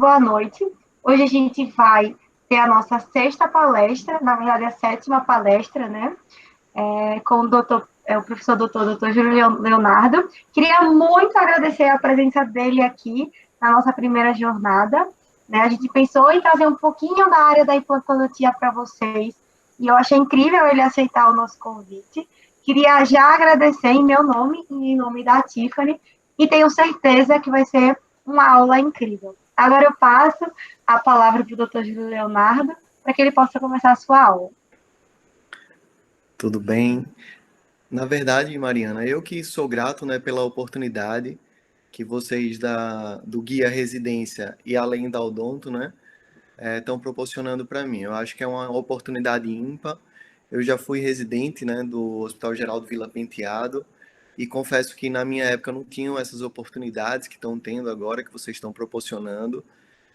boa noite. Hoje a gente vai ter a nossa sexta palestra, na verdade a sétima palestra, né? Com o professor doutor Júlio Leonardo. Queria muito agradecer a presença dele aqui na nossa primeira jornada. Né? A gente pensou em trazer um pouquinho da área da implantodontia para vocês e eu achei incrível ele aceitar o nosso convite. Queria já agradecer em meu nome e em nome da Tiffany e tenho certeza que vai ser uma aula incrível. Agora eu passo a palavra para o doutor Júlio Leonardo para que ele possa começar a sua aula. Tudo bem? Na verdade, Mariana, eu que sou grato, né, pela oportunidade que vocês do Guia Residência e além da Odonto, né, estão proporcionando para mim. Eu acho que é uma oportunidade ímpar. Eu já fui residente, né, do Hospital Geral do Vila Penteado e confesso que na minha época não tinham essas oportunidades que estão tendo agora, que vocês estão proporcionando,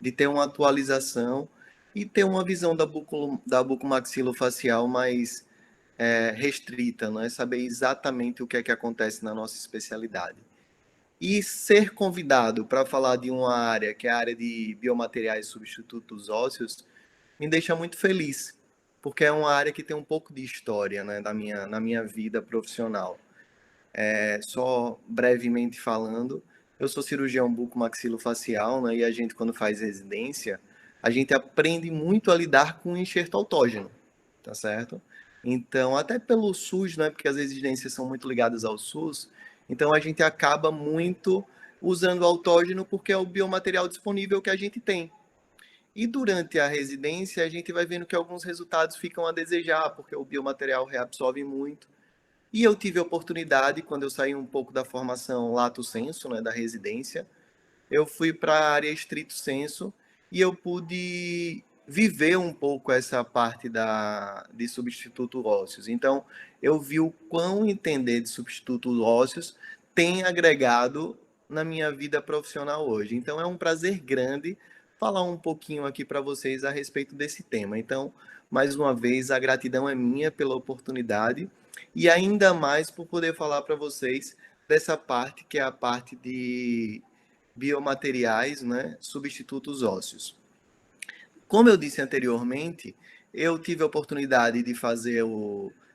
de ter uma atualização e ter uma visão da bucomaxilofacial mais restrita, não é saber exatamente o que é que acontece na nossa especialidade. E ser convidado para falar de uma área, que é a área de biomateriais substitutos ósseos, me deixa muito feliz, porque é uma área que tem um pouco de história, né, na minha vida profissional. Só brevemente falando, eu sou cirurgião bucomaxilofacial, né, e a gente, quando faz residência, a gente aprende muito a lidar com o enxerto autógeno, tá certo? Então, até pelo SUS, né, porque as exigências são muito ligadas ao SUS, então a gente acaba muito usando o autógeno porque é o biomaterial disponível que a gente tem. E durante a residência, a gente vai vendo que alguns resultados ficam a desejar, porque o biomaterial reabsorve muito. E eu tive a oportunidade, quando eu saí um pouco da formação lato sensu, né, da residência, eu fui para a área estrito sensu e eu pude viver um pouco essa parte de substitutos ósseos. Então, eu vi o quão entender de substitutos ósseos tem agregado na minha vida profissional hoje. Então, é um prazer grande falar um pouquinho aqui para vocês a respeito desse tema. Então, mais uma vez, a gratidão é minha pela oportunidade e ainda mais por poder falar para vocês dessa parte que é a parte de biomateriais, né, substitutos ósseos. Como eu disse anteriormente, eu tive a oportunidade de fazer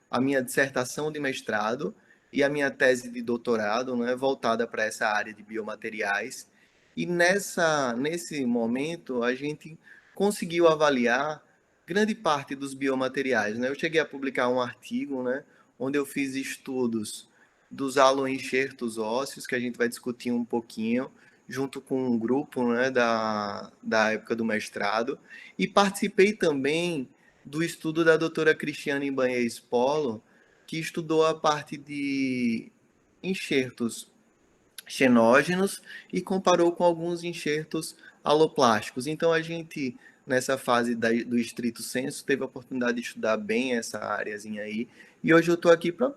a minha dissertação de mestrado e a minha tese de doutorado, né, voltada para essa área de biomateriais. E nesse momento, a gente conseguiu avaliar grande parte dos biomateriais. Né? Eu cheguei a publicar um artigo, né, onde eu fiz estudos dos aloenxertos ósseos, que a gente vai discutir um pouquinho, junto com um grupo, né, da época do mestrado, e participei também do estudo da doutora Cristiane Ibanez Polo, que estudou a parte de enxertos xenógenos e comparou com alguns enxertos aloplásticos. Então, a gente, nessa fase do estrito senso, teve a oportunidade de estudar bem essa áreazinha aí. E hoje eu estou aqui para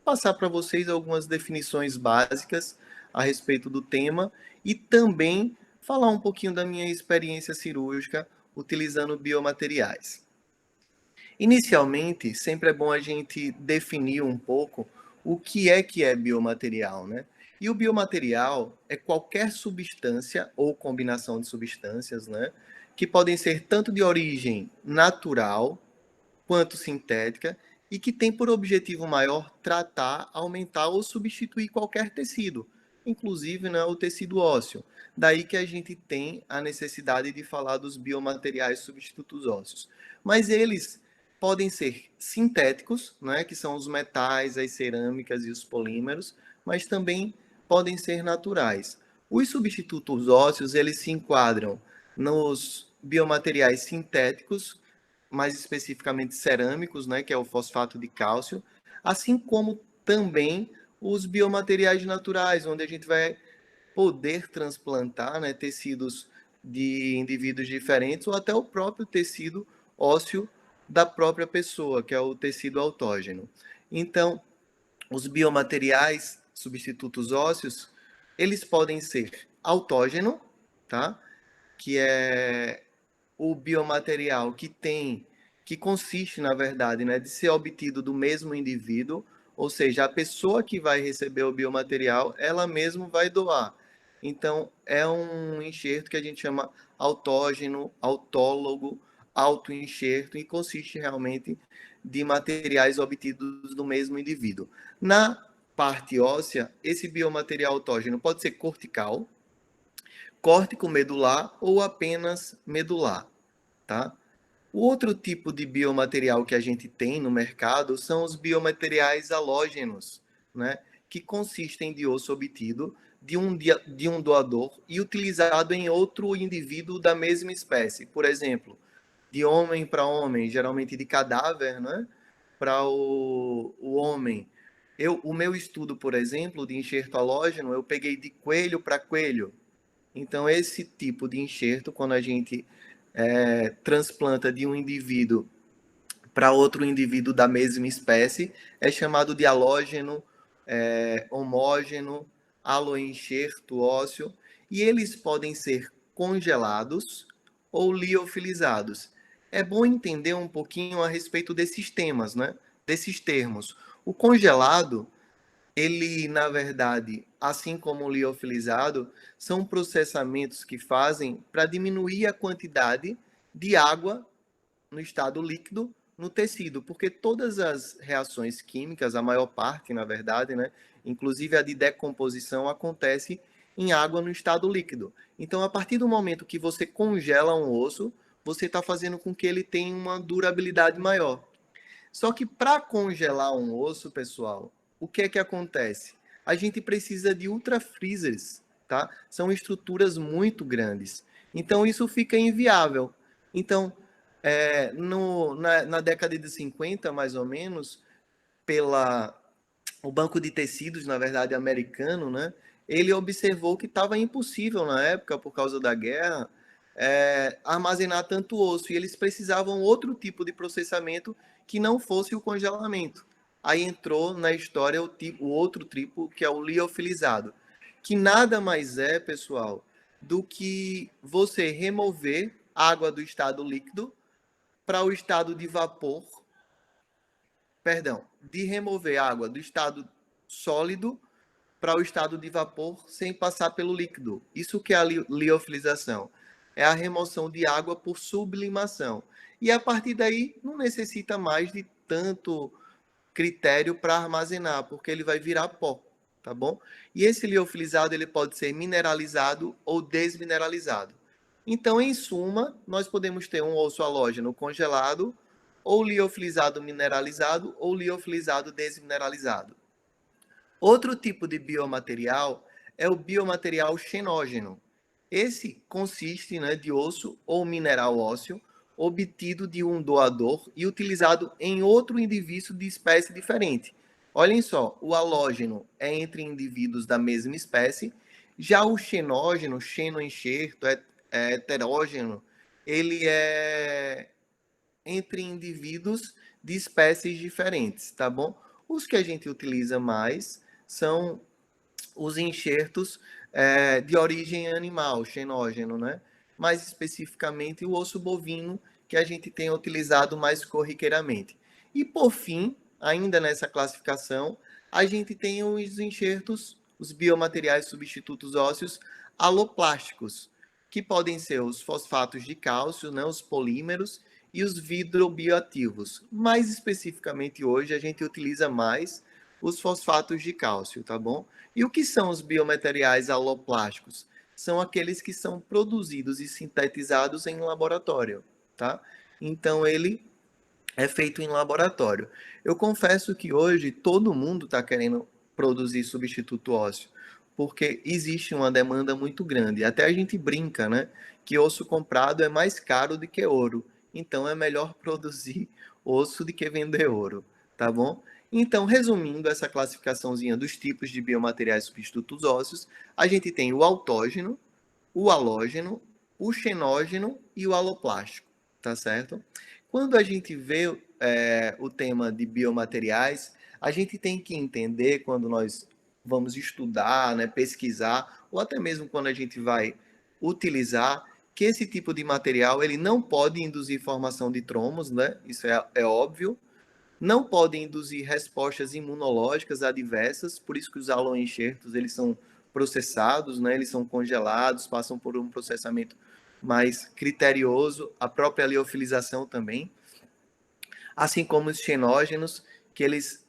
passar para vocês algumas definições básicas a respeito do tema e também falar um pouquinho da minha experiência cirúrgica utilizando biomateriais. Inicialmente, sempre é bom a gente definir um pouco o que é biomaterial, né? E o biomaterial é qualquer substância ou combinação de substâncias, né, que podem ser tanto de origem natural quanto sintética e que tem por objetivo maior tratar, aumentar ou substituir qualquer tecido, inclusive, né, o tecido ósseo. Daí que a gente tem a necessidade de falar dos biomateriais substitutos ósseos. Mas eles podem ser sintéticos, né, que são os metais, as cerâmicas e os polímeros, mas também podem ser naturais. Os substitutos ósseos, eles se enquadram nos biomateriais sintéticos, mais especificamente cerâmicos, né, que é o fosfato de cálcio, assim como também os biomateriais naturais, onde a gente vai poder transplantar, né, tecidos de indivíduos diferentes ou até o próprio tecido ósseo da própria pessoa, que é o tecido autógeno. Então, os biomateriais substitutos ósseos, eles podem ser autógeno, tá? Que é o biomaterial que consiste, na verdade, né, de ser obtido do mesmo indivíduo, ou seja, a pessoa que vai receber o biomaterial, ela mesma vai doar. Então, é um enxerto que a gente chama autógeno, autólogo, autoenxerto, e consiste realmente de materiais obtidos do mesmo indivíduo. Na parte óssea, esse biomaterial autógeno pode ser cortical, córtico medular ou apenas medular, tá? O outro tipo de biomaterial que a gente tem no mercado são os biomateriais halógenos, né? Que consistem de osso obtido de um doador e utilizado em outro indivíduo da mesma espécie. Por exemplo, de homem para homem, geralmente de cadáver, né? Para o homem. O meu estudo, por exemplo, de enxerto halógeno, eu peguei de coelho para coelho. Então, esse tipo de enxerto, quando a gente transplanta de um indivíduo para outro indivíduo da mesma espécie, é chamado de halógeno, homógeno, haloenxerto ósseo, e eles podem ser congelados ou liofilizados. É bom entender um pouquinho a respeito desses temas, né? Desses termos. O congelado, ele, na verdade, assim como o liofilizado, são processamentos que fazem para diminuir a quantidade de água no estado líquido no tecido, porque todas as reações químicas, a maior parte, na verdade, né, inclusive a de decomposição, acontece em água no estado líquido. Então, a partir do momento que você congela um osso, você está fazendo com que ele tenha uma durabilidade maior. Só que para congelar um osso, pessoal, o que é que acontece? A gente precisa de ultrafreezers, tá? São estruturas muito grandes. Então isso fica inviável. Então, na década de 50, mais ou menos, pela o banco de tecidos, na verdade, americano, né? Ele observou que estava impossível na época, por causa da guerra, armazenar tanto osso, e eles precisavam outro tipo de processamento que não fosse o congelamento. Aí entrou na história o outro tipo, que é o liofilizado, que nada mais é, pessoal, do que você remover água do estado líquido para o estado de vapor, perdão, de remover água do estado sólido para o estado de vapor sem passar pelo líquido. Isso que é a liofilização. É a remoção de água por sublimação. E a partir daí não necessita mais de tanto critério para armazenar, porque ele vai virar pó, tá bom? E esse liofilizado ele pode ser mineralizado ou desmineralizado. Então, em suma, nós podemos ter um osso halógeno congelado, ou liofilizado mineralizado, ou liofilizado desmineralizado. Outro tipo de biomaterial é o biomaterial xenógeno. Esse consiste, né, de osso ou mineral ósseo obtido de um doador e utilizado em outro indivíduo de espécie diferente. Olhem só, o halógeno é entre indivíduos da mesma espécie, já o xenógeno, xenoenxerto, é heterógeno, ele é entre indivíduos de espécies diferentes, tá bom? Os que a gente utiliza mais são os enxertos de origem animal, xenógeno, né? Mais especificamente o osso bovino, que a gente tem utilizado mais corriqueiramente. E por fim, ainda nessa classificação, a gente tem os enxertos, os biomateriais substitutos ósseos aloplásticos, que podem ser os fosfatos de cálcio, né, os polímeros, e os vidrobioativos. Mais especificamente hoje, a gente utiliza mais os fosfatos de cálcio, tá bom? E o que são os biomateriais aloplásticos? São aqueles que são produzidos e sintetizados em laboratório, tá? Então, ele é feito em laboratório. Eu confesso que hoje todo mundo está querendo produzir substituto ósseo, porque existe uma demanda muito grande. Até a gente brinca, né? Que osso comprado é mais caro do que ouro. Então é melhor produzir osso do que vender ouro, tá bom? Então, resumindo essa classificaçãozinha dos tipos de biomateriais substitutos ósseos, a gente tem o autógeno, o halógeno, o xenógeno e o aloplástico, tá certo? Quando a gente vê o tema de biomateriais, a gente tem que entender, quando nós vamos estudar, né, pesquisar, ou até mesmo quando a gente vai utilizar, que esse tipo de material ele não pode induzir formação de tromos, né? Isso é óbvio. Não pode induzir respostas imunológicas adversas, por isso que os haloenxertos eles são processados, né? Eles são congelados, passam por um processamento mais criterioso, a própria liofilização também, assim como os xenógenos, que eles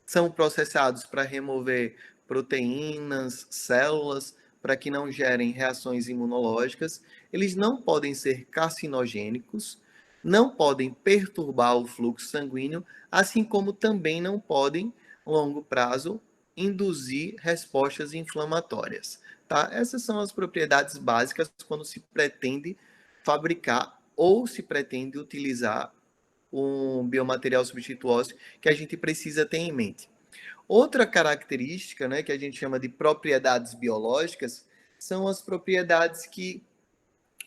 são processados para remover proteínas, células, para que não gerem reações imunológicas. Eles não podem ser carcinogênicos, não podem perturbar o fluxo sanguíneo, assim como também não podem, a longo prazo, induzir respostas inflamatórias. Tá? Essas são as propriedades básicas quando se pretende fabricar ou se pretende utilizar um biomaterial substituócio que a gente precisa ter em mente. Outra característica, né, que a gente chama de propriedades biológicas, são as propriedades que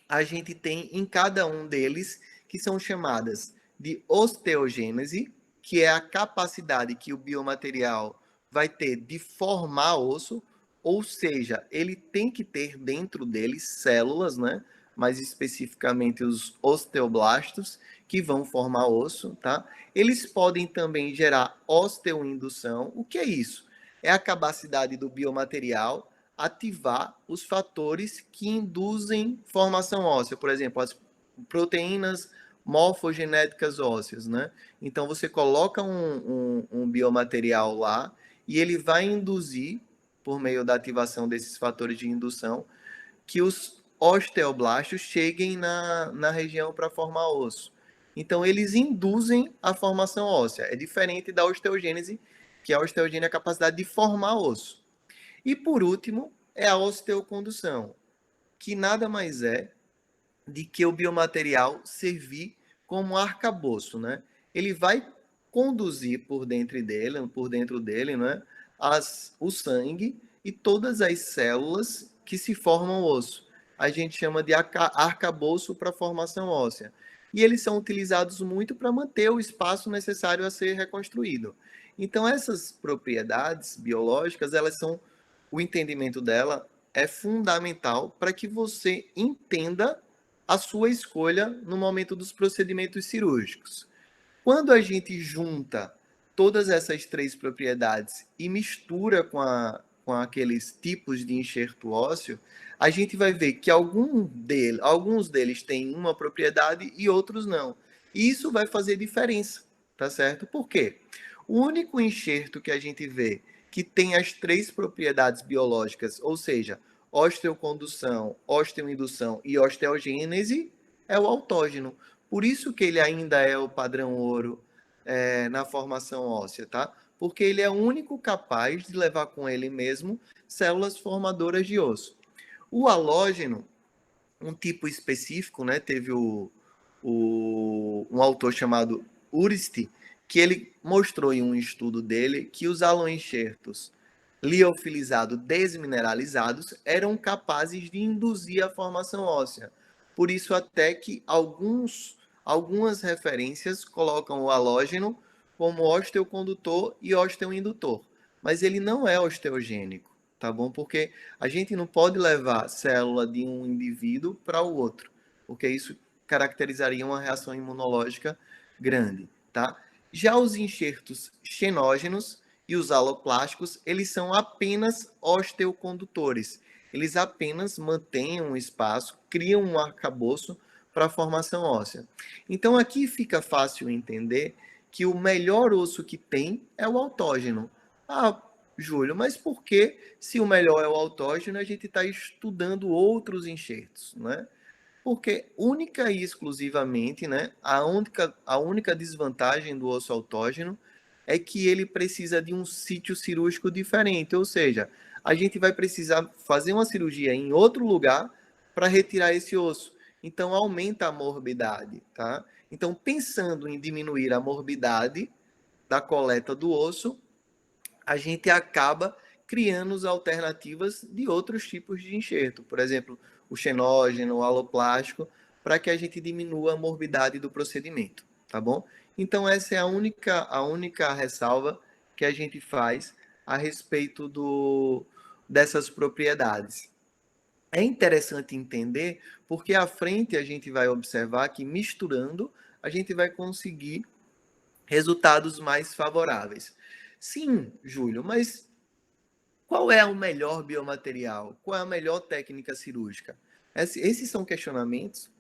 a gente tem em cada um deles, que são chamadas de osteogênese, que é a capacidade que o biomaterial vai ter de formar osso, ou seja, ele tem que ter dentro dele células, né? Mais especificamente os osteoblastos, que vão formar osso, tá? Eles podem também gerar osteoindução. O que é isso? É a capacidade do biomaterial ativar os fatores que induzem formação óssea, por exemplo, as proteínas morfogenéticas ósseas, né? Então você coloca um biomaterial lá e ele vai induzir, por meio da ativação desses fatores de indução, que os osteoblastos cheguem na região para formar osso. Então, eles induzem a formação óssea. É diferente da osteogênese, que a osteogênese é a capacidade de formar osso. E, por último, é a osteocondução, que nada mais é de que o biomaterial servir como arcabouço, né? Ele vai conduzir por dentro dele, né, o sangue e todas as células que se formam osso. A gente chama de arcabouço para formação óssea. E eles são utilizados muito para manter o espaço necessário a ser reconstruído. Então, essas propriedades biológicas, elas são, o entendimento dela é fundamental para que você entenda a sua escolha no momento dos procedimentos cirúrgicos. Quando a gente junta todas essas três propriedades e mistura com aqueles tipos de enxerto ósseo, a gente vai ver que alguns deles têm uma propriedade e outros não. E isso vai fazer diferença, tá certo? Por quê? O único enxerto que a gente vê que tem as três propriedades biológicas, ou seja, osteocondução, osteoindução e osteogênese, é o autógeno. Por isso que ele ainda é o padrão ouro na formação óssea, tá? Porque ele é o único capaz de levar com ele mesmo células formadoras de osso. O halógeno, um tipo específico, né? Teve um autor chamado Uristi, que ele mostrou em um estudo dele que os haloenxertos liofilizados desmineralizados eram capazes de induzir a formação óssea. Por isso até que algumas referências colocam o halógeno como osteocondutor e osteoindutor, mas ele não é osteogênico, tá bom? Porque a gente não pode levar célula de um indivíduo para o outro, porque isso caracterizaria uma reação imunológica grande, tá? Já os enxertos xenógenos e os aloplásticos, eles são apenas osteocondutores. Eles apenas mantêm um espaço, criam um arcabouço para a formação óssea. Então aqui fica fácil entender que o melhor osso que tem é o autógeno. Ah, Júlio, mas por que, se o melhor é o autógeno, a gente está estudando outros enxertos, né? Porque única e exclusivamente, né, a única desvantagem do osso autógeno é que ele precisa de um sítio cirúrgico diferente, ou seja, a gente vai precisar fazer uma cirurgia em outro lugar para retirar esse osso. Então aumenta a morbidade, tá? Então, pensando em diminuir a morbidade da coleta do osso, a gente acaba criando alternativas de outros tipos de enxerto, por exemplo, o xenógeno, o aloplástico, para que a gente diminua a morbidade do procedimento, tá bom? Então essa é a única ressalva que a gente faz a respeito dessas propriedades. É interessante entender porque à frente a gente vai observar que misturando a gente vai conseguir resultados mais favoráveis. Sim, Júlio, mas qual é o melhor biomaterial? Qual é a melhor técnica cirúrgica? Esses são questionamentos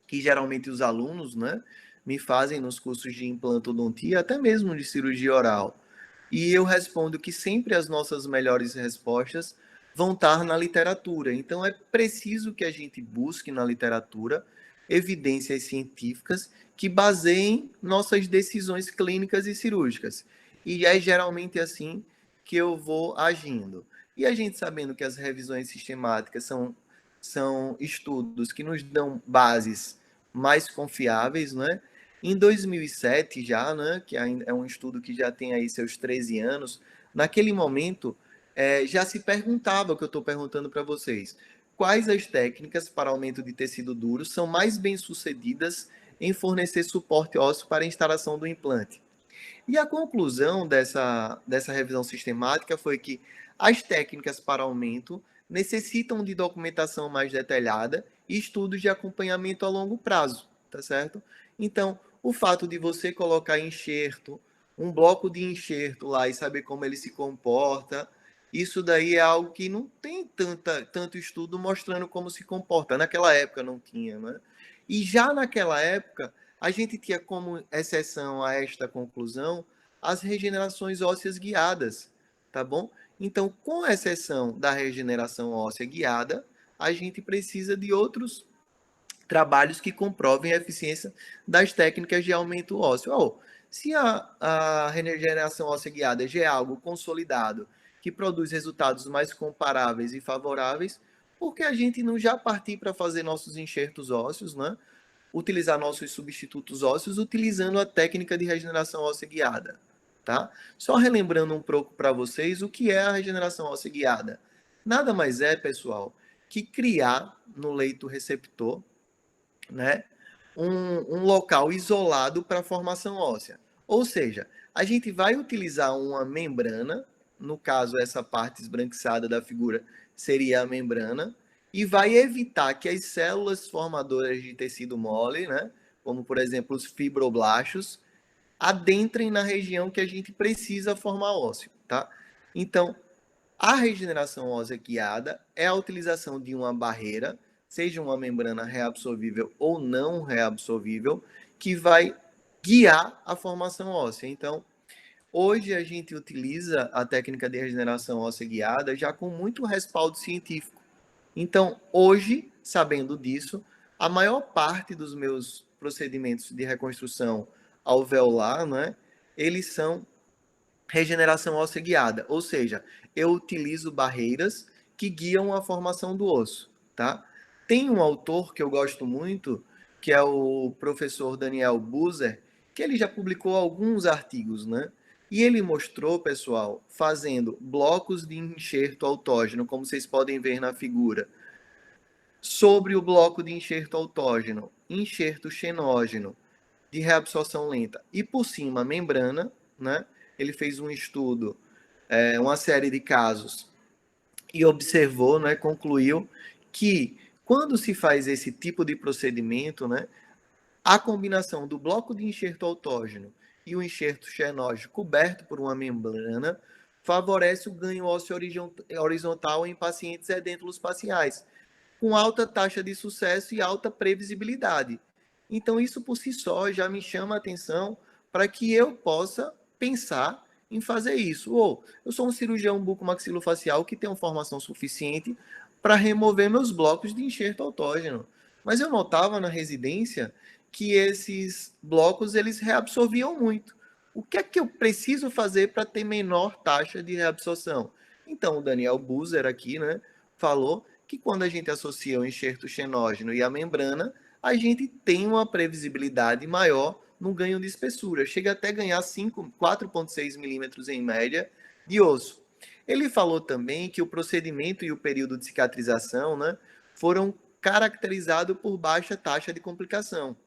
que geralmente os alunos, né, me fazem nos cursos de implantodontia, até mesmo de cirurgia oral. E eu respondo que sempre as nossas melhores respostas vão estar na literatura. Então é preciso que a gente busque na literatura evidências científicas que baseiem nossas decisões clínicas e cirúrgicas. E é geralmente assim que eu vou agindo. E a gente sabendo que as revisões sistemáticas são estudos que nos dão bases mais confiáveis, né? Em 2007 já, né, que é um estudo que já tem aí seus 13 anos, naquele momento já se perguntava o que eu estou perguntando para vocês. Quais as técnicas para aumento de tecido duro são mais bem-sucedidas em fornecer suporte ósseo para a instalação do implante? E a conclusão dessa revisão sistemática foi que as técnicas para aumento necessitam de documentação mais detalhada e estudos de acompanhamento a longo prazo, tá certo? Então, o fato de você colocar enxerto, um bloco de enxerto lá e saber como ele se comporta, isso daí é algo que não tem tanto estudo mostrando como se comporta. Naquela época não tinha, né? E já naquela época, a gente tinha como exceção a esta conclusão as regenerações ósseas guiadas, tá bom? Então, com exceção da regeneração óssea guiada, a gente precisa de outros trabalhos que comprovem a eficiência das técnicas de aumento ósseo. Se a regeneração óssea guiada já é algo consolidado, que produz resultados mais comparáveis e favoráveis, por que a gente não já partir para fazer nossos enxertos ósseos, né? Utilizar nossos substitutos ósseos utilizando a técnica de regeneração óssea guiada, tá? Só relembrando um pouco para vocês o que é a regeneração óssea guiada. Nada mais é, pessoal, que criar no leito receptor, né, um local isolado para a formação óssea. Ou seja, a gente vai utilizar uma membrana, no caso essa parte esbranquiçada da figura seria a membrana, e vai evitar que as células formadoras de tecido mole, né, como por exemplo os fibroblastos, adentrem na região que a gente precisa formar ósseo, tá? Então, a regeneração óssea guiada é a utilização de uma barreira, seja uma membrana reabsorvível ou não reabsorvível, que vai guiar a formação óssea. Então, hoje a gente utiliza a técnica de regeneração óssea guiada já com muito respaldo científico. Então, hoje, sabendo disso, a maior parte dos meus procedimentos de reconstrução alveolar, né, eles são regeneração óssea guiada, ou seja, eu utilizo barreiras que guiam a formação do osso, tá? Tem um autor que eu gosto muito, que é o professor Daniel Buser, que ele já publicou alguns artigos, né? E ele mostrou, pessoal, fazendo blocos de enxerto autógeno, como vocês podem ver na figura, sobre o bloco de enxerto autógeno, enxerto xenógeno de reabsorção lenta e por cima a membrana, né? Ele fez um estudo, uma série de casos e observou, né, concluiu que quando se faz esse tipo de procedimento, né, a combinação do bloco de enxerto autógeno e o enxerto xenógeno coberto por uma membrana favorece o ganho ósseo horizontal em pacientes edêntulos faciais, com alta taxa de sucesso e alta previsibilidade. Então, isso por si só já me chama a atenção para que eu possa pensar em fazer isso. Ou eu sou um cirurgião bucomaxilofacial que tem uma formação suficiente para remover meus blocos de enxerto autógeno. Mas eu notava na residência que esses blocos eles reabsorviam muito. O que é que eu preciso fazer para ter menor taxa de reabsorção? Então, o Daniel Buser aqui, né, falou que quando a gente associa o enxerto xenógeno e a membrana, a gente tem uma previsibilidade maior no ganho de espessura. Chega até ganhar 4,6 milímetros em média de osso. Ele falou também que o procedimento e o período de cicatrização, né, foram caracterizados por baixa taxa de complicação.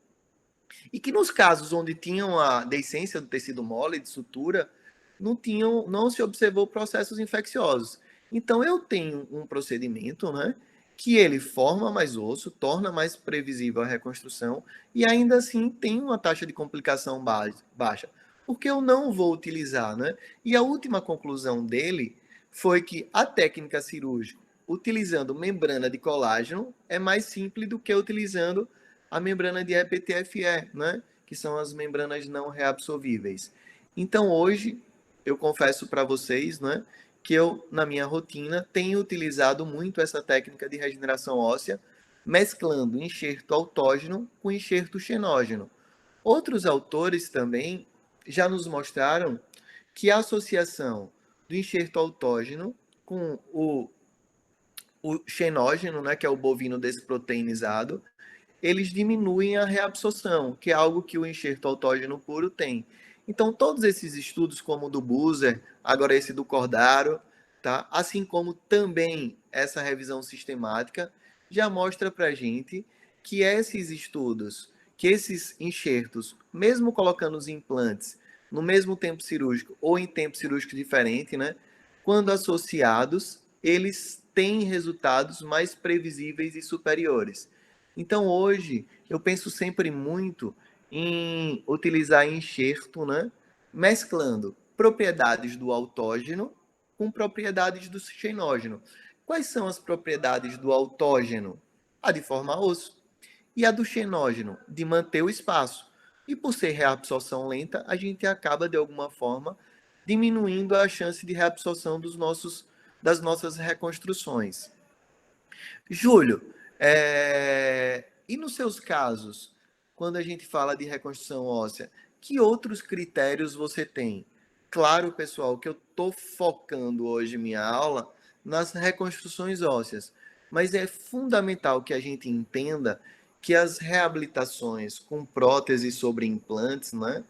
E que nos casos onde tinham a deiscência do tecido mole, de sutura, não se observou processos infecciosos. Então, eu tenho um procedimento, né, que ele forma mais osso, torna mais previsível a reconstrução e ainda assim tem uma taxa de complicação baixa. Porque eu não vou utilizar, né? E a última conclusão dele foi que a técnica cirúrgica, utilizando membrana de colágeno, é mais simples do que utilizando a membrana de EPTFE, né? Que são as membranas não reabsorvíveis. Então, hoje, eu confesso para vocês, né, que eu, na minha rotina, tenho utilizado muito essa técnica de regeneração óssea, mesclando enxerto autógeno com enxerto xenógeno. Outros autores também já nos mostraram que a associação do enxerto autógeno com o xenógeno, né, que é o bovino desproteinizado, eles diminuem a reabsorção, que é algo que o enxerto autógeno puro tem. Então, todos esses estudos, como o do Buser, agora esse do Cordaro, tá? Assim como também essa revisão sistemática, já mostra para a gente que esses estudos, que esses enxertos, mesmo colocando os implantes no mesmo tempo cirúrgico ou em tempo cirúrgico diferente, né? Quando associados, eles têm resultados mais previsíveis e superiores. Então, hoje, eu penso sempre muito em utilizar enxerto, né? Mesclando propriedades do autógeno com propriedades do xenógeno. Quais são as propriedades do autógeno? A de formar osso. E a do xenógeno? De manter o espaço. E por ser reabsorção lenta, a gente acaba, de alguma forma, diminuindo a chance de reabsorção das nossas reconstruções. Júlio, e nos seus casos, quando a gente fala de reconstrução óssea, que outros critérios você tem? Claro, pessoal, que eu estou focando hoje minha aula nas reconstruções ósseas, mas é fundamental que a gente entenda que as reabilitações com próteses sobre implantes, né?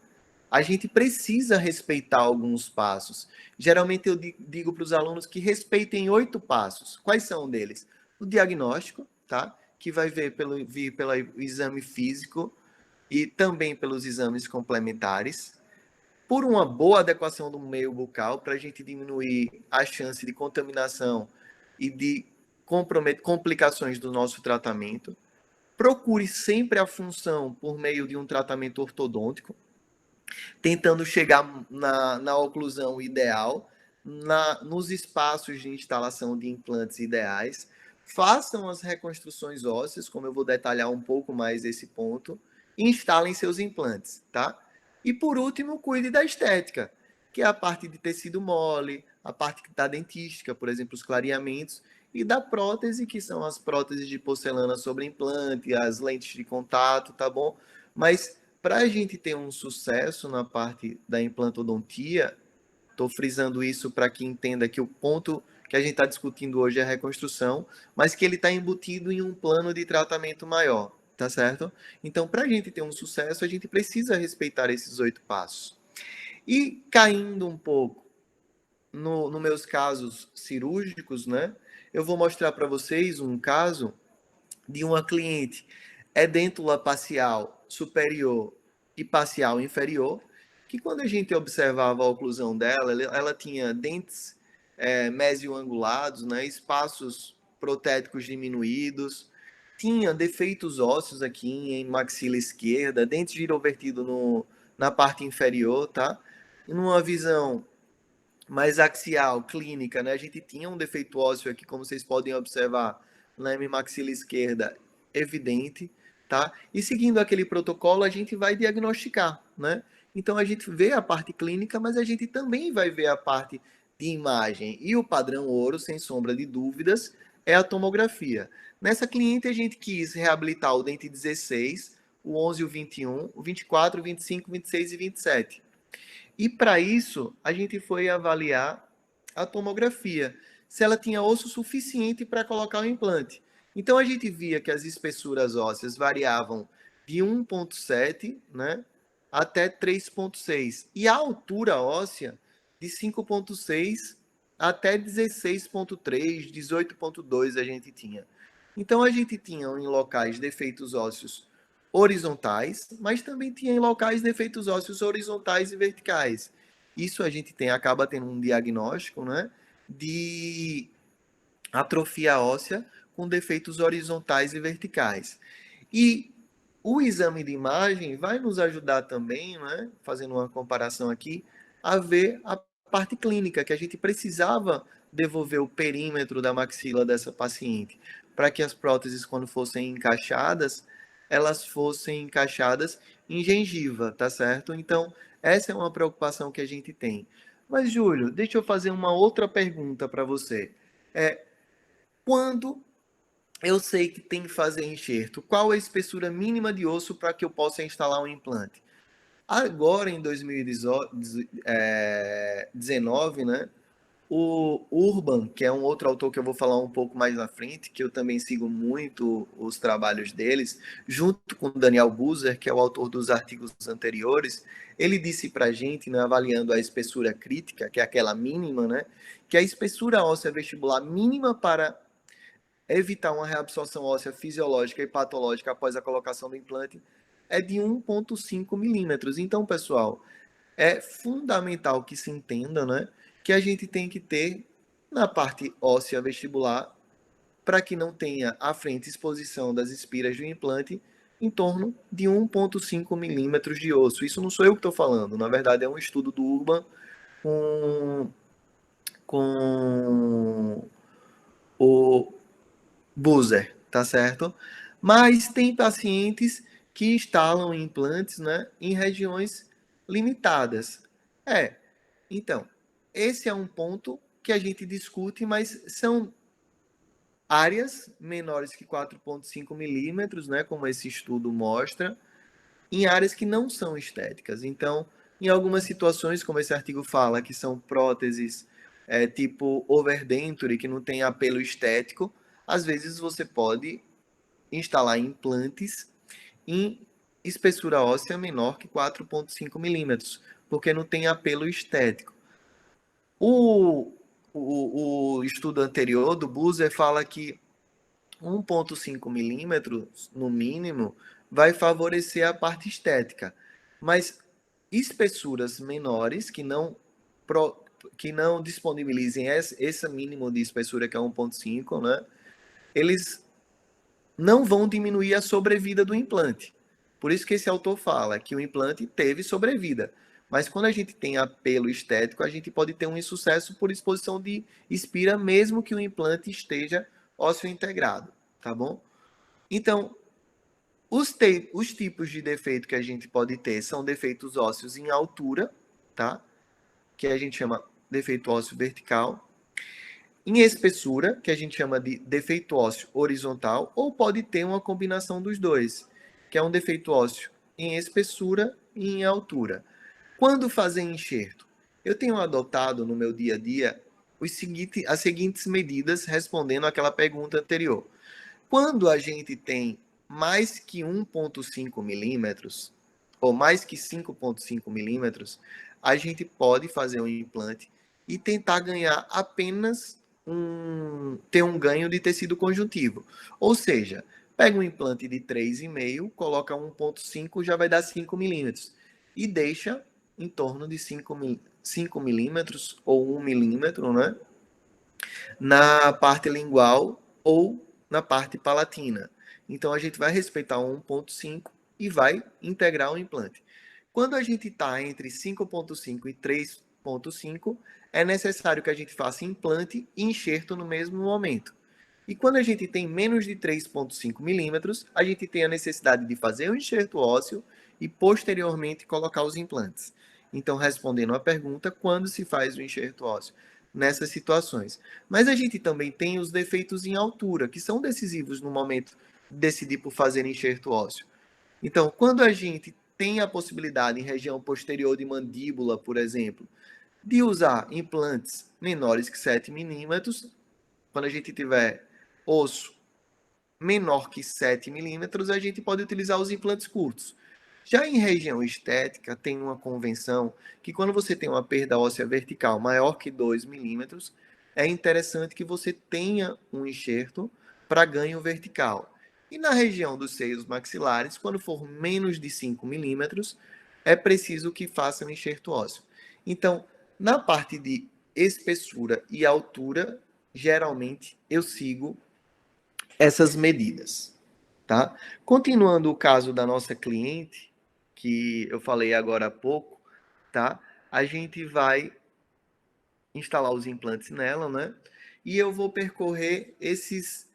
A gente precisa respeitar alguns passos. Geralmente eu digo para os alunos que respeitem 8 passos. Quais são deles? O diagnóstico, tá? Que vai vir pelo exame físico e também pelos exames complementares. Por uma boa adequação do meio bucal, para a gente diminuir a chance de contaminação e de complicações do nosso tratamento. Procure sempre a função por meio de um tratamento ortodôntico, tentando chegar na oclusão ideal, nos espaços de instalação de implantes ideais. Façam as reconstruções ósseas, como eu vou detalhar um pouco mais esse ponto, e instalem seus implantes, tá? E por último, cuide da estética, que é a parte de tecido mole, a parte da dentística, por exemplo, os clareamentos, e da prótese, que são as próteses de porcelana sobre implante, as lentes de contato, tá bom? Mas para a gente ter um sucesso na parte da implantodontia, estou frisando isso para que entenda que o ponto que a gente está discutindo hoje é a reconstrução, mas que ele está embutido em um plano de tratamento maior, tá certo? Então, para a gente ter um sucesso, a gente precisa respeitar esses 8 passos. E caindo um pouco nos meus casos cirúrgicos, né? Eu vou mostrar para vocês um caso de uma cliente edêntula parcial superior e parcial inferior, que quando a gente observava a oclusão dela, ela tinha dentes mesioangulados, né, espaços protéticos diminuídos, tinha defeitos ósseos aqui em maxila esquerda, dente girovertido na parte inferior, tá? Numa visão mais axial, clínica, né? A gente tinha um defeito ósseo aqui, como vocês podem observar, na hemimaxila esquerda, evidente, tá? E seguindo aquele protocolo, a gente vai diagnosticar, né? Então a gente vê a parte clínica, mas a gente também vai ver a parte de imagem. E o padrão ouro, sem sombra de dúvidas, é a tomografia. Nessa cliente, a gente quis reabilitar o dente 16, o 11 e o 21, o 24, o 25, 26 e 27. E para isso, a gente foi avaliar a tomografia, se ela tinha osso suficiente para colocar o implante. Então a gente via que as espessuras ósseas variavam de 1,7, né, até 3,6. E a altura óssea de 5,6 até 16,3, 18,2 a gente tinha. Então a gente tinha em locais defeitos ósseos horizontais, mas também tinha em locais defeitos ósseos horizontais e verticais. Isso a gente acaba tendo um diagnóstico, né, de atrofia óssea com defeitos horizontais e verticais. E o exame de imagem vai nos ajudar também, fazendo uma comparação aqui, a ver a parte clínica, que a gente precisava devolver o perímetro da maxila dessa paciente, para que as próteses, quando fossem encaixadas, elas fossem encaixadas em gengiva, tá certo? Então, essa é uma preocupação que a gente tem. Mas, Júlio, deixa eu fazer uma outra pergunta para você. Quando eu sei que tem que fazer enxerto, qual a espessura mínima de osso para que eu possa instalar um implante? Agora, em 2019, né, o Urban, que é um outro autor que eu vou falar um pouco mais na frente, que eu também sigo muito os trabalhos deles, junto com o Daniel Buser, que é o autor dos artigos anteriores, ele disse para a gente, né, avaliando a espessura crítica, que é aquela mínima, né, que a espessura óssea vestibular mínima para evitar uma reabsorção óssea fisiológica e patológica após a colocação do implante é de 1,5 milímetros. Então, pessoal, é fundamental que se entenda, né, que a gente tem que ter na parte óssea vestibular, para que não tenha à frente exposição das espiras do implante, em torno de 1,5 milímetros de osso. Isso não sou eu que estou falando, na verdade é um estudo do Urban com o Buser, tá certo? Mas tem pacientes que instalam implantes, né, em regiões limitadas. Então, esse é um ponto que a gente discute, mas são áreas menores que 4,5 milímetros, né, como esse estudo mostra, em áreas que não são estéticas. Então, em algumas situações, como esse artigo fala, que são próteses tipo overdenture, que não tem apelo estético, às vezes você pode instalar implantes em espessura óssea menor que 4,5 milímetros, porque não tem apelo estético. O estudo anterior do Buser fala que 1,5 milímetros, no mínimo, vai favorecer a parte estética. Mas espessuras menores, que não disponibilizem esse mínimo de espessura, que é 1,5, né? Eles não vão diminuir a sobrevida do implante. Por isso que esse autor fala que o implante teve sobrevida. Mas quando a gente tem apelo estético, a gente pode ter um insucesso por exposição de espira, mesmo que o implante esteja ósseo integrado, tá bom? Então, os tipos de defeito que a gente pode ter são defeitos ósseos em altura, tá? Que a gente chama defeito ósseo vertical, em espessura, que a gente chama de defeito ósseo horizontal, ou pode ter uma combinação dos dois, que é um defeito ósseo em espessura e em altura. Quando fazer enxerto? Eu tenho adotado no meu dia a dia as seguintes medidas, respondendo àquela pergunta anterior. Quando a gente tem mais que 1,5 milímetros, ou mais que 5,5 milímetros, a gente pode fazer um implante e tentar ganhar apenas ter um ganho de tecido conjuntivo. Ou seja, pega um implante de 3,5, coloca 1,5, já vai dar 5 milímetros. E deixa em torno de 5 milímetros ou 1 milímetro, né? Na parte lingual ou na parte palatina. Então, a gente vai respeitar o 1,5 e vai integrar o implante. Quando a gente está entre 5,5 e 3,5, é necessário que a gente faça implante e enxerto no mesmo momento. E quando a gente tem menos de 3,5 milímetros, a gente tem a necessidade de fazer o enxerto ósseo e posteriormente colocar os implantes. Então, respondendo à pergunta, quando se faz o enxerto ósseo? Nessas situações. Mas a gente também tem os defeitos em altura, que são decisivos no momento de decidir por fazer enxerto ósseo. Então, quando a gente tem a possibilidade em região posterior de mandíbula, por exemplo, de usar implantes menores que 7 milímetros, quando a gente tiver osso menor que 7 milímetros, a gente pode utilizar os implantes curtos. Já em região estética, tem uma convenção que quando você tem uma perda óssea vertical maior que 2 milímetros, é interessante que você tenha um enxerto para ganho vertical. E na região dos seios maxilares, quando for menos de 5 milímetros, é preciso que faça um enxerto ósseo. Então, na parte de espessura e altura, geralmente eu sigo essas medidas, tá? Continuando o caso da nossa cliente, que eu falei agora há pouco, tá? A gente vai instalar os implantes nela, né? E eu vou percorrer esses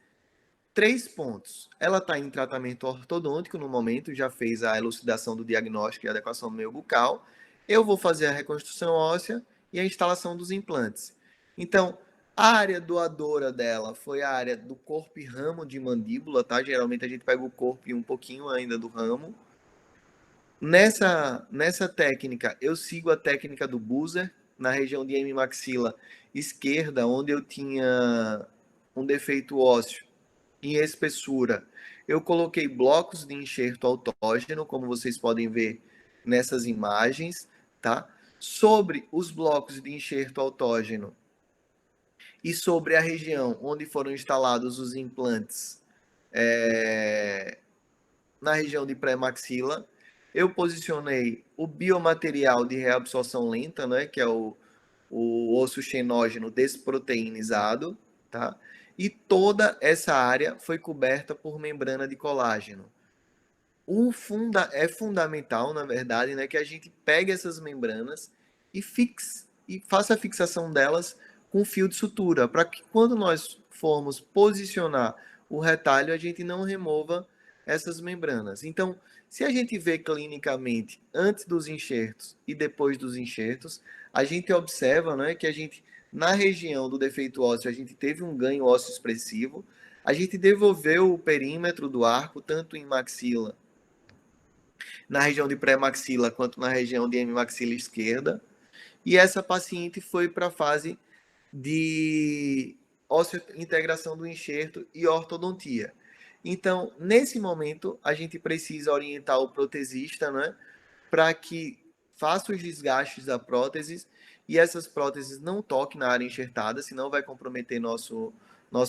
3 pontos. Ela está em tratamento ortodôntico no momento, já fez a elucidação do diagnóstico e adequação do meio bucal. Eu vou fazer a reconstrução óssea e a instalação dos implantes. Então, a área doadora dela foi a área do corpo e ramo de mandíbula, tá? Geralmente a gente pega o corpo e um pouquinho ainda do ramo. Nessa técnica, eu sigo a técnica do Buser, na região de hemimaxila esquerda, onde eu tinha um defeito ósseo em espessura. Eu coloquei blocos de enxerto autógeno, como vocês podem ver nessas imagens, tá? Sobre os blocos de enxerto autógeno e sobre a região onde foram instalados os implantes, na região de pré-maxila, eu posicionei o biomaterial de reabsorção lenta, né, que é o osso xenógeno desproteinizado, tá? E toda essa área foi coberta por membrana de colágeno. É fundamental, na verdade, né, que a gente pegue essas membranas e faça a fixação delas com fio de sutura, para que quando nós formos posicionar o retalho, a gente não remova essas membranas. Então, se a gente vê clinicamente antes dos enxertos e depois dos enxertos, a gente observa, né, que a gente, na região do defeito ósseo, a gente teve um ganho ósseo expressivo, a gente devolveu o perímetro do arco, tanto em maxila, na região de pré-maxila, quanto na região de hemimaxila esquerda. E essa paciente foi para a fase de integração do enxerto e ortodontia. Então, nesse momento, a gente precisa orientar o protesista, né, para que faça os desgastes da prótese e essas próteses não toquem na área enxertada, senão vai comprometer nosso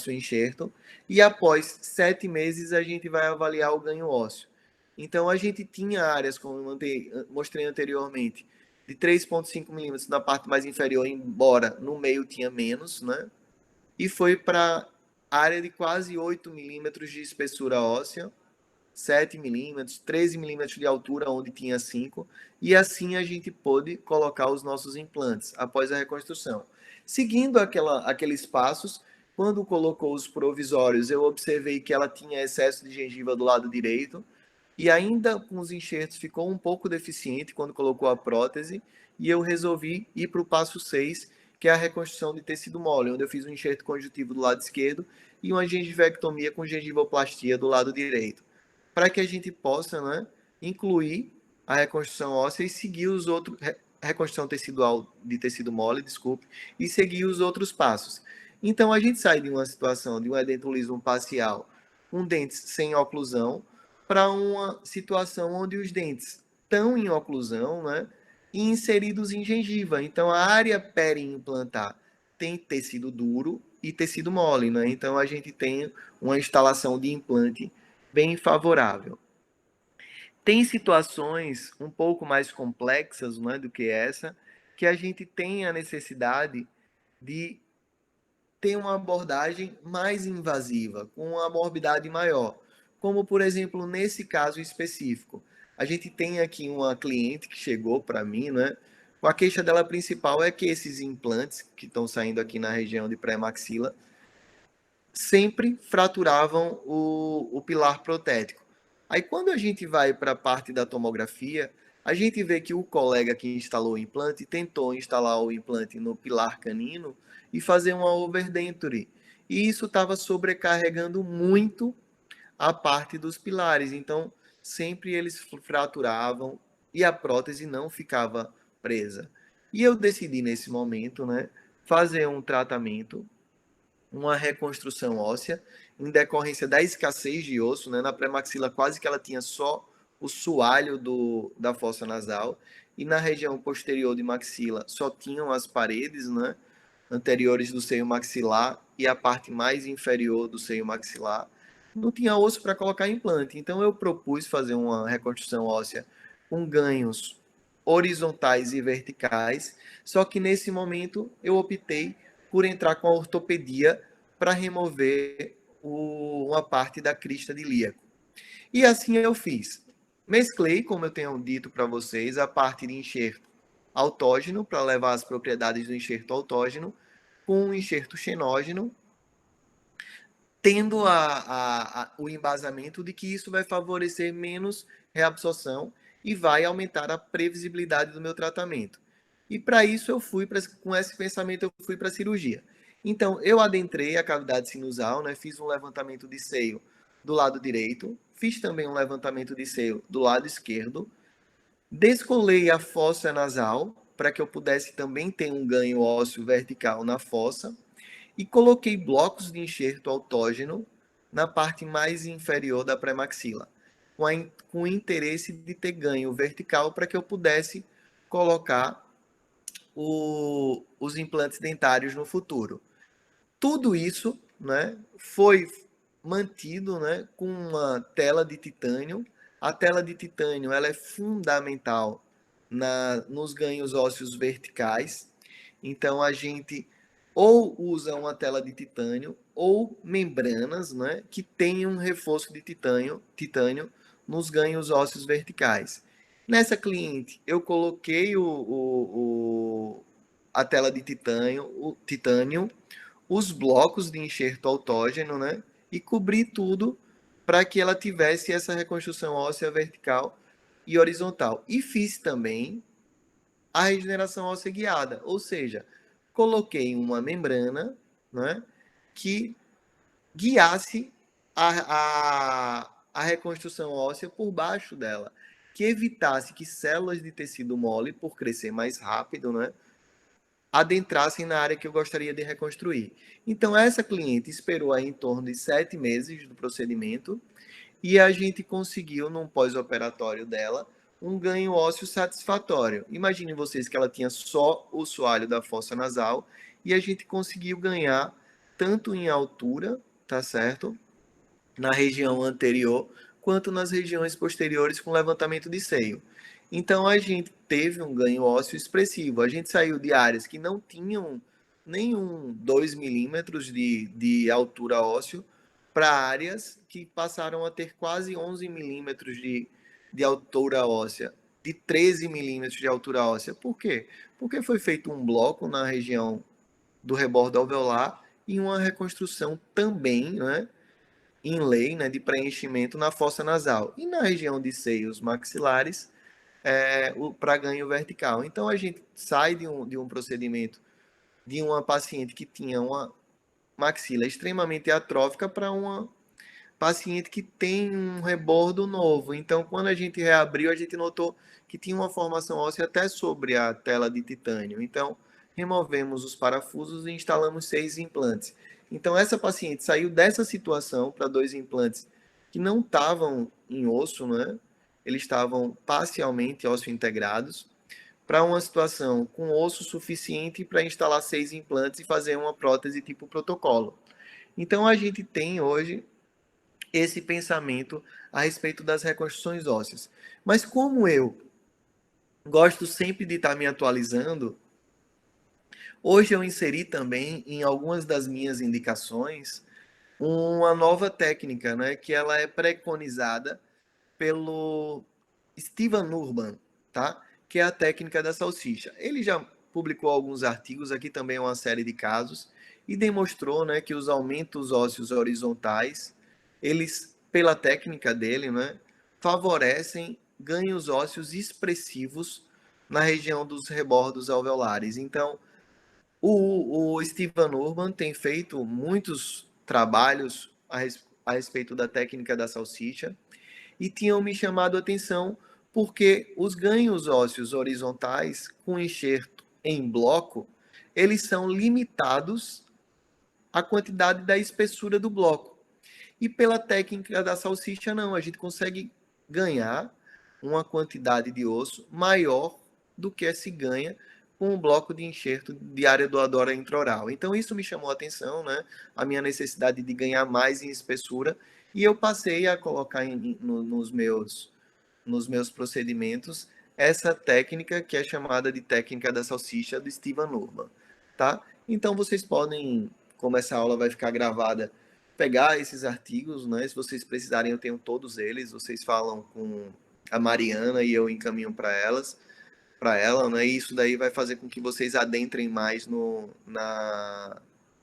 enxerto. E após 7 meses, a gente vai avaliar o ganho ósseo. Então, a gente tinha áreas, como eu mostrei anteriormente, de 3,5 milímetros na parte mais inferior, embora no meio tinha menos, né? E foi para área de quase 8 milímetros de espessura óssea, 7 milímetros, 13 milímetros de altura, onde tinha 5, e assim a gente pôde colocar os nossos implantes após a reconstrução. Seguindo aqueles passos, quando colocou os provisórios, eu observei que ela tinha excesso de gengiva do lado direito, e ainda com os enxertos ficou um pouco deficiente quando colocou a prótese, e eu resolvi ir para o passo 6, que é a reconstrução de tecido mole, onde eu fiz um enxerto conjuntivo do lado esquerdo e uma gengivectomia com gengivoplastia do lado direito, para que a gente possa, né, incluir a reconstrução óssea e seguir os outros, reconstrução tecidual de tecido mole, desculpe, e seguir os outros passos. Então a gente sai de uma situação de um edentulismo parcial, com dentes sem oclusão, para uma situação onde os dentes estão em oclusão, né, e inseridos em gengiva. Então a área periimplantar tem tecido duro e tecido mole, né? Então a gente tem uma instalação de implante bem favorável. Tem situações um pouco mais complexas, né, do que essa, que a gente tem a necessidade de ter uma abordagem mais invasiva, com uma morbidade maior. Como, por exemplo, nesse caso específico. A gente tem aqui uma cliente que chegou para mim, né? A queixa dela principal é que esses implantes que estão saindo aqui na região de pré-maxila sempre fraturavam o pilar protético. Aí, quando a gente vai para a parte da tomografia, a gente vê que o colega que instalou o implante tentou instalar o implante no pilar canino e fazer uma overdenture. E isso estava sobrecarregando muito a parte dos pilares. Então, sempre eles fraturavam e a prótese não ficava presa. E eu decidi, nesse momento, né, fazer um tratamento, uma reconstrução óssea, em decorrência da escassez de osso, né? Na pré-maxila quase que ela tinha só o soalho da fossa nasal, e na região posterior de maxila só tinham as paredes, né, anteriores do seio maxilar e a parte mais inferior do seio maxilar. Não tinha osso para colocar implante, então eu propus fazer uma reconstrução óssea com ganhos horizontais e verticais, só que nesse momento eu optei por entrar com a ortopedia para remover uma parte da crista de ilíaco. E assim eu fiz. Mesclei, como eu tenho dito para vocês, a parte de enxerto autógeno para levar as propriedades do enxerto autógeno com um enxerto xenógeno, tendo o embasamento de que isso vai favorecer menos reabsorção e vai aumentar a previsibilidade do meu tratamento. E para isso com esse pensamento eu fui para a cirurgia. Então, eu adentrei a cavidade sinusal, né, fiz um levantamento de seio do lado direito, fiz também um levantamento de seio do lado esquerdo, descolei a fossa nasal para que eu pudesse também ter um ganho ósseo vertical na fossa e coloquei blocos de enxerto autógeno na parte mais inferior da pré-maxila, com o interesse de ter ganho vertical para que eu pudesse colocar os implantes dentários no futuro. Tudo isso, né, foi mantido, né, com uma tela de titânio. A tela de titânio ela é fundamental nos ganhos ósseos verticais. Então, a gente ou usa uma tela de titânio ou membranas, né, que tenham um reforço de titânio nos ganhos ósseos verticais. Nessa cliente, eu coloquei a tela de titânio, os blocos de enxerto autógeno, né, e cobri tudo para que ela tivesse essa reconstrução óssea vertical e horizontal. E fiz também a regeneração óssea guiada, ou seja, coloquei uma membrana, né, que guiasse a reconstrução óssea por baixo dela, que evitasse que células de tecido mole, por crescer mais rápido, né, adentrassem na área que eu gostaria de reconstruir. Então, essa cliente esperou aí em torno de 7 meses do procedimento e a gente conseguiu, num pós-operatório dela, um ganho ósseo satisfatório. Imaginem vocês que ela tinha só o soalho da fossa nasal e a gente conseguiu ganhar tanto em altura, tá certo? Na região anterior, quanto nas regiões posteriores com levantamento de seio. Então a gente teve um ganho ósseo expressivo. A gente saiu de áreas que não tinham nenhum 2 milímetros de altura ósseo para áreas que passaram a ter quase 11 milímetros de altura óssea, de 13 milímetros de altura óssea. Por quê? Porque foi feito um bloco na região do rebordo alveolar e uma reconstrução também, né, inlay, né, de preenchimento na fossa nasal e na região de seios maxilares para ganho vertical. Então a gente sai de um procedimento de uma paciente que tinha uma maxila extremamente atrófica para uma paciente que tem um rebordo novo. Então, quando a gente reabriu, a gente notou que tinha uma formação óssea até sobre a tela de titânio. Então, removemos os parafusos e instalamos 6 implantes. Então, essa paciente saiu dessa situação para 2 implantes que não estavam em osso, né? Eles estavam parcialmente osso integrados, para uma situação com osso suficiente para instalar 6 implantes e fazer uma prótese tipo protocolo. Então, a gente tem hoje esse pensamento a respeito das reconstruções ósseas. Mas como eu gosto sempre de estar me atualizando, hoje eu inseri também em algumas das minhas indicações uma nova técnica, né, que ela é preconizada pelo Steven Urban, tá? Que é a técnica da salsicha. Ele já publicou alguns artigos, aqui também é uma série de casos, e demonstrou, né, que os aumentos ósseos horizontais, eles, pela técnica dele, né, favorecem ganhos ósseos expressivos na região dos rebordos alveolares. Então, o Steven Urban tem feito muitos trabalhos a respeito da técnica da salsicha, e tinham me chamado a atenção porque os ganhos ósseos horizontais com enxerto em bloco, eles são limitados à quantidade da espessura do bloco. E pela técnica da salsicha, não, a gente consegue ganhar uma quantidade de osso maior do que se ganha com um bloco de enxerto de área doadora intraoral. Então isso me chamou a atenção, né? A minha necessidade de ganhar mais em espessura, e eu passei a colocar nos meus procedimentos essa técnica que é chamada de técnica da salsicha do Steven Urban, tá? Então vocês podem, como essa aula vai ficar gravada, pegar esses artigos, né? Se vocês precisarem, eu tenho todos eles. Vocês falam com a Mariana e eu encaminho para para ela, né? E isso daí vai fazer com que vocês adentrem mais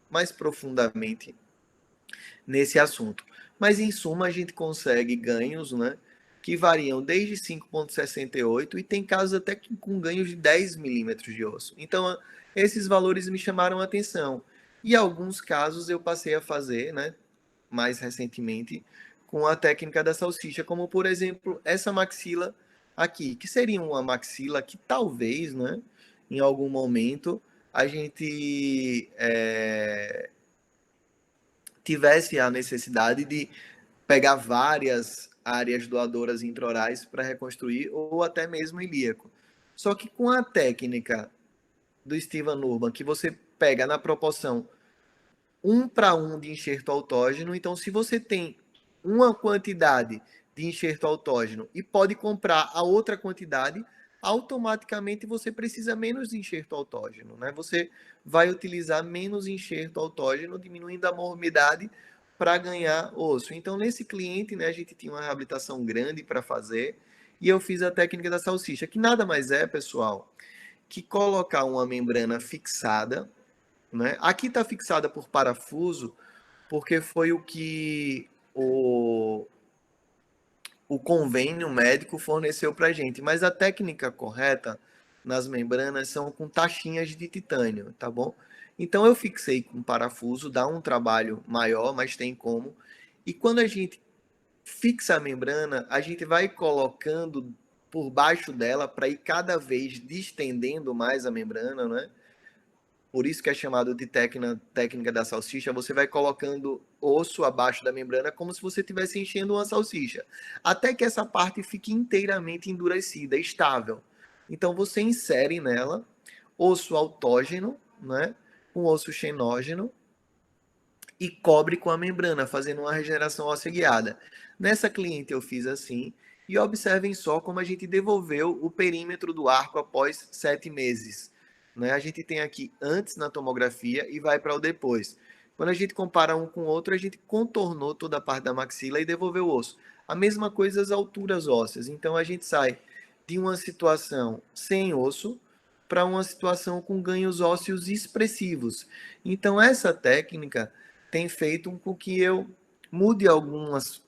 mais profundamente nesse assunto. Mas, em suma, a gente consegue ganhos, né, que variam desde 5,68 e tem casos até que com ganhos de 10 milímetros de osso. Então, esses valores me chamaram a atenção. E alguns casos eu passei a fazer, né, mais recentemente, com a técnica da salsicha, como, por exemplo, essa maxila aqui, que seria uma maxila que talvez, né, em algum momento, a gente tivesse a necessidade de pegar várias áreas doadoras intraorais para reconstruir, ou até mesmo ilíaco. Só que com a técnica do Steven Urban, que você pega na proporção 1:1 de enxerto autógeno, então se você tem uma quantidade de enxerto autógeno e pode comprar a outra quantidade, automaticamente você precisa menos de enxerto autógeno, né? Você vai utilizar menos enxerto autógeno, diminuindo a morbidade para ganhar osso. Então, nesse cliente, né, a gente tinha uma reabilitação grande para fazer e eu fiz a técnica da salsicha, que nada mais é, pessoal, que colocar uma membrana fixada, né? Aqui está fixada por parafuso, porque foi o que o convênio médico forneceu para a gente. Mas a técnica correta nas membranas são com taxinhas de titânio, tá bom? Então eu fixei com parafuso, dá um trabalho maior, mas tem como. E quando a gente fixa a membrana, a gente vai colocando por baixo dela para ir cada vez distendendo mais a membrana, né? Por isso que é chamado de técnica da salsicha. Você vai colocando osso abaixo da membrana como se você estivesse enchendo uma salsicha, até que essa parte fique inteiramente endurecida, estável. Então você insere nela osso autógeno, né, com osso xenógeno, e cobre com a membrana, fazendo uma regeneração óssea guiada. Nessa cliente eu fiz assim, e observem só como a gente devolveu o perímetro do arco após 7 meses. Né? A gente tem aqui antes na tomografia e vai para o depois. Quando a gente compara um com o outro, a gente contornou toda a parte da maxila e devolveu o osso. A mesma coisa as alturas ósseas. Então a gente sai de uma situação sem osso para uma situação com ganhos ósseos expressivos. Então essa técnica tem feito com que eu mude alguns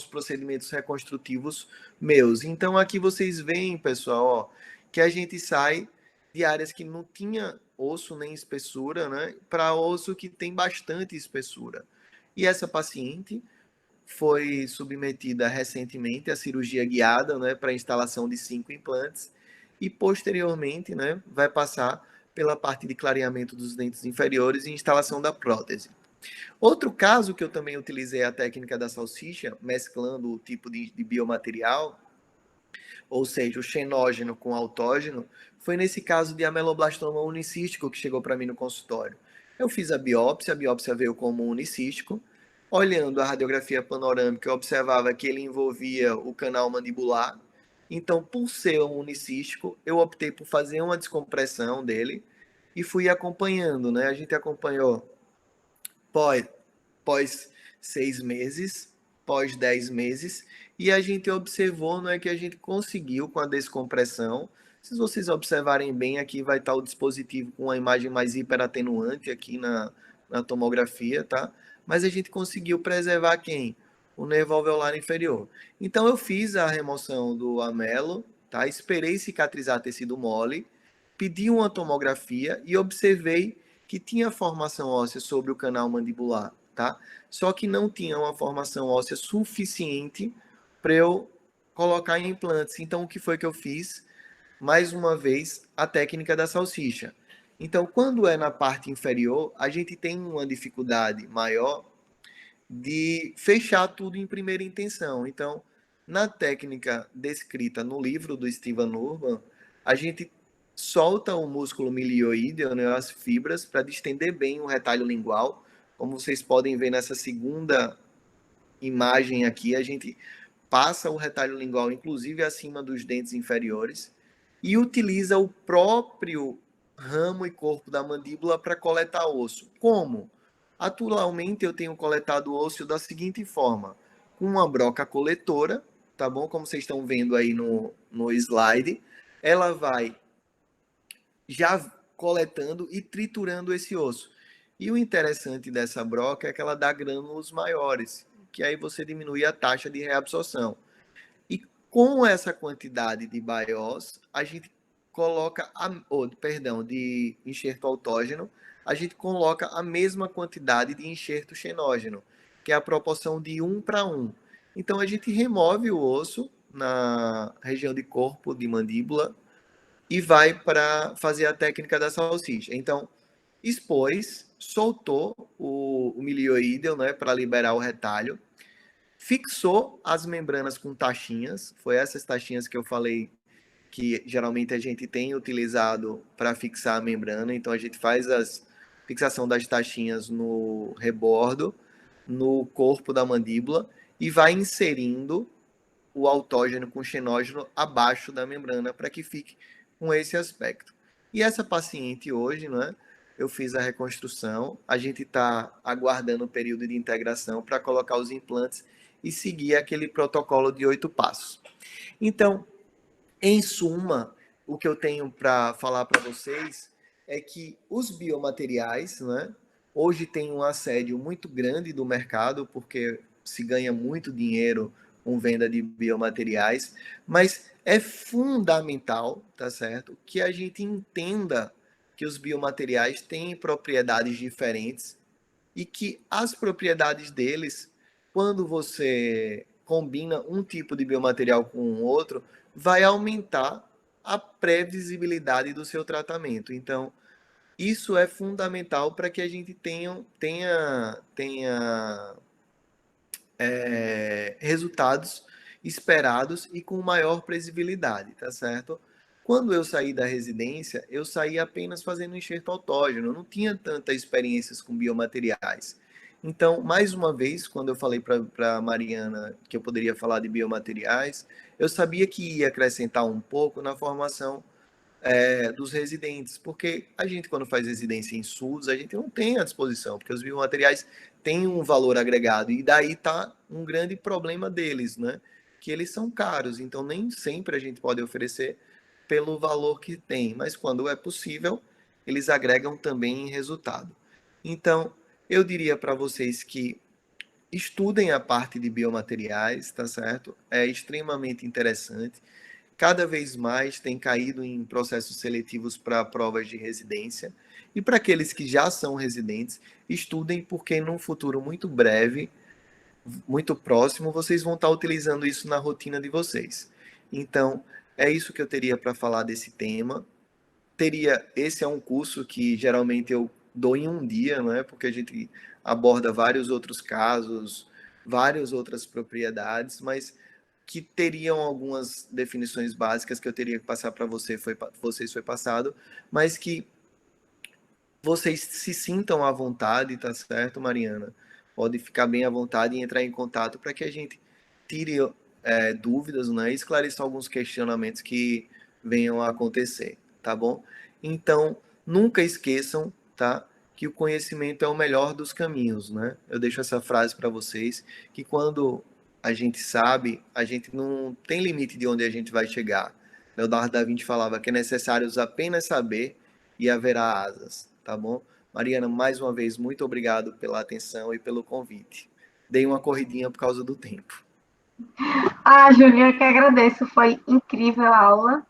procedimentos reconstrutivos meus. Então aqui vocês veem, pessoal, ó, que a gente sai de áreas que não tinha osso nem espessura, né, para osso que tem bastante espessura. E essa paciente foi submetida recentemente à cirurgia guiada, né, para instalação de 5 implantes e posteriormente, né, vai passar pela parte de clareamento dos dentes inferiores e instalação da prótese. Outro caso que eu também utilizei a técnica da salsicha, mesclando o tipo de biomaterial, ou seja, o xenógeno com autógeno, foi nesse caso de ameloblastoma unicístico que chegou para mim no consultório. Eu fiz a biópsia veio como unicístico. Olhando a radiografia panorâmica, eu observava que ele envolvia o canal mandibular. Então, por ser um unicístico, eu optei por fazer uma descompressão dele e fui acompanhando, né? A gente acompanhou pós 6 meses, pós 10 meses, e a gente observou, não é que a gente conseguiu com a descompressão. Se vocês observarem bem, aqui vai estar o dispositivo com a imagem mais hiperatenuante aqui na tomografia, tá? Mas a gente conseguiu preservar quem? O nervo alveolar inferior. Então eu fiz a remoção do amelo, tá? Esperei cicatrizar tecido mole, pedi uma tomografia e observei que tinha formação óssea sobre o canal mandibular, tá? Só que não tinha uma formação óssea suficiente para eu colocar em implantes. Então, o que foi que eu fiz? Mais uma vez, a técnica da salsicha. Então, quando é na parte inferior, a gente tem uma dificuldade maior de fechar tudo em primeira intenção. Então, na técnica descrita no livro do Steven Urban, a gente solta o músculo milioídeo, né, as fibras, para distender bem o retalho lingual. Como vocês podem ver nessa segunda imagem aqui, a gente passa o retalho lingual, inclusive acima dos dentes inferiores, e utiliza o próprio ramo e corpo da mandíbula para coletar osso. Como? Atualmente eu tenho coletado osso da seguinte forma, com uma broca coletora, tá bom? Como vocês estão vendo aí no slide, ela vai já coletando e triturando esse osso. E o interessante dessa broca é que ela dá grânulos maiores, que aí você diminui a taxa de reabsorção. E com essa quantidade de BIOS, a gente coloca, de enxerto autógeno, a gente coloca a mesma quantidade de enxerto xenógeno, que é a proporção de 1:1. Então a gente remove o osso na região de corpo, de mandíbula, e vai para fazer a técnica da salsicha. Então, expôs, soltou o milioídeo, né, para liberar o retalho, fixou as membranas com taxinhas, foi essas taxinhas que eu falei que geralmente a gente tem utilizado para fixar a membrana, então a gente faz a fixação das taxinhas no rebordo, no corpo da mandíbula e vai inserindo o autógeno com xenógeno abaixo da membrana para que fique com esse aspecto. E essa paciente hoje, né, eu fiz a reconstrução, a gente está aguardando o período de integração para colocar os implantes e seguir aquele protocolo de 8 passos. Então, em suma, o que eu tenho para falar para vocês é que os biomateriais, né, hoje tem um assédio muito grande do mercado, porque se ganha muito dinheiro com venda de biomateriais, mas é fundamental, tá certo, que a gente entenda que os biomateriais têm propriedades diferentes e que as propriedades deles, quando você combina um tipo de biomaterial com o outro, vai aumentar a previsibilidade do seu tratamento. Então, isso é fundamental para que a gente tenha resultados esperados e com maior previsibilidade, tá certo? Quando eu saí da residência, eu saí apenas fazendo enxerto autógeno, eu não tinha tantas experiências com biomateriais. Então, mais uma vez, quando eu falei para a Mariana que eu poderia falar de biomateriais, eu sabia que ia acrescentar um pouco na formação dos residentes, porque a gente, quando faz residência em SUS, a gente não tem à disposição, porque os biomateriais têm um valor agregado, e daí está um grande problema deles, né? Que eles são caros, então nem sempre a gente pode oferecer pelo valor que tem, mas quando é possível, eles agregam também em resultado. Então, eu diria para vocês que estudem a parte de biomateriais, tá certo? É extremamente interessante. Cada vez mais tem caído em processos seletivos para provas de residência. E para aqueles que já são residentes, estudem, porque num futuro muito breve, muito próximo, vocês vão estar utilizando isso na rotina de vocês. Então, é isso que eu teria para falar desse tema. Esse é um curso que geralmente eu dou em um dia, não é? Porque a gente aborda vários outros casos, várias outras propriedades, mas que teriam algumas definições básicas que eu teria que passar para vocês foi passado, mas que vocês se sintam à vontade, tá certo, Mariana? Pode ficar bem à vontade e entrar em contato para que a gente tire dúvidas, né? E esclareça alguns questionamentos que venham a acontecer, tá bom? Então, nunca esqueçam, tá? Que o conhecimento é o melhor dos caminhos, né? Eu deixo essa frase para vocês, que quando a gente sabe, a gente não tem limite de onde a gente vai chegar. Leonardo da Vinci falava que é necessário apenas saber e haverá asas, tá bom? Mariana, mais uma vez, muito obrigado pela atenção e pelo convite. Dei uma corridinha por causa do tempo. Ah, Júlia, eu que agradeço, foi incrível a aula,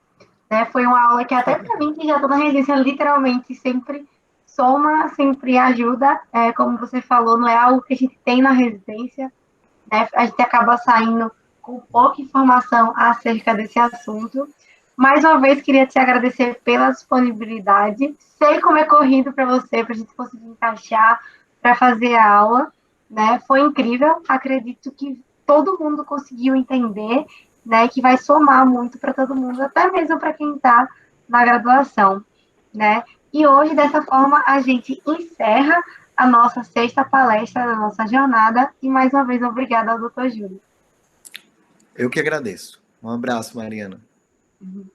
né? Foi uma aula que até para mim, que já estou na residência, literalmente sempre soma, sempre ajuda. Como você falou, não é algo que a gente tem na residência, né? A gente acaba saindo com pouca informação acerca desse assunto. Mais uma vez, queria te agradecer pela disponibilidade. Sei como é corrido para você, para a gente conseguir encaixar, para fazer a aula, né? Foi incrível. Acredito que todo mundo conseguiu entender, né? Que vai somar muito para todo mundo, até mesmo para quem está na graduação, né? E hoje, dessa forma, a gente encerra a nossa sexta palestra da nossa jornada. E mais uma vez, obrigada ao Dr. Júlio. Eu que agradeço. Um abraço, Mariana. Uhum.